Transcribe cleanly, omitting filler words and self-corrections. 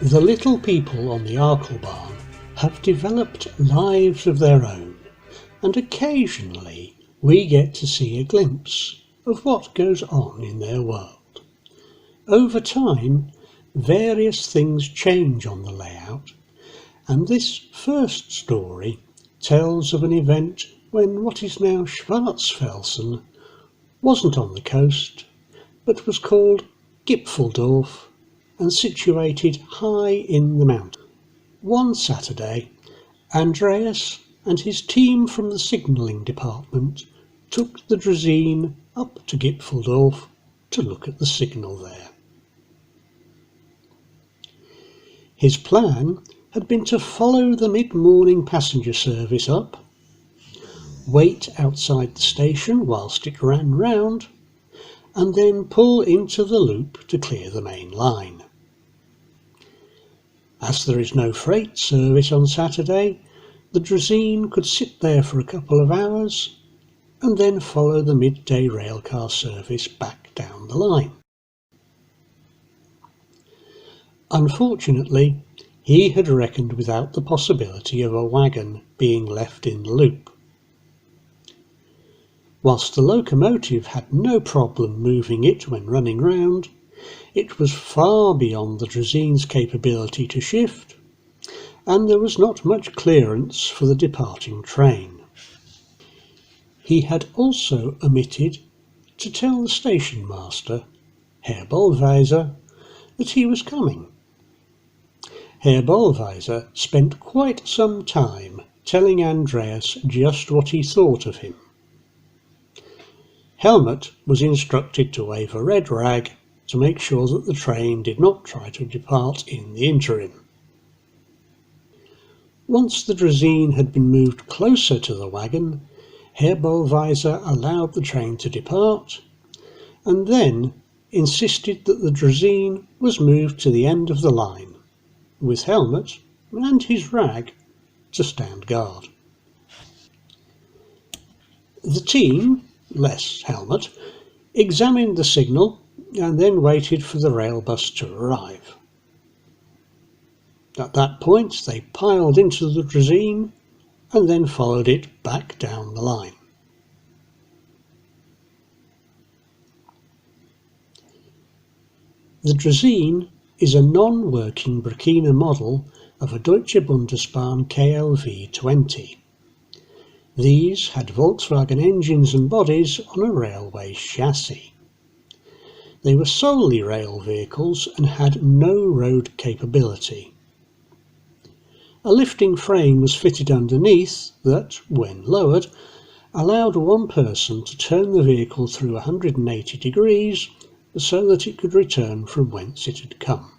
The little people on the Ercallbahn have developed lives of their own, and occasionally we get to see a glimpse of what goes on in their world. Over time, various things change on the layout, and this first story tells of an event when what is now Schwarzfelsen wasn't on the coast, but was called Gipfeldorf and situated high in the mountain. One Saturday, Andreas and his team from the signalling department took the Draisine up to Gipfeldorf to look at the signal there. His plan had been to follow the mid-morning passenger service up, wait outside the station whilst it ran round, and then pull into the loop to clear the main line. As there is no freight service on Saturday, the Draisine could sit there for a couple of hours and then follow the midday railcar service back down the line. Unfortunately, he had reckoned without the possibility of a wagon being left in the loop. Whilst the locomotive had no problem moving it when running round, it was far beyond the Draisine's capability to shift, and there was not much clearance for the departing train. He had also omitted to tell the station master, Herr Bollweiser, that he was coming. Herr Bollweiser spent quite some time telling Andreas just what he thought of him. Helmut was instructed to wave a red rag to make sure that the train did not try to depart in the interim. Once the Draisine had been moved closer to the wagon, Herr Bollweiser allowed the train to depart, and then insisted that the Draisine was moved to the end of the line, with Helmut and his rag to stand guard. The team, less Helmut, examined the signal and then waited for the rail bus to arrive. At that point they piled into the Draisine and then followed it back down the line. The Draisine is a non-working Brekina model of a Deutsche Bundesbahn KLV 20. These had Volkswagen engines and bodies on a railway chassis. They were solely rail vehicles and had no road capability. A lifting frame was fitted underneath that, when lowered, allowed one person to turn the vehicle through 180 degrees so that it could return from whence it had come.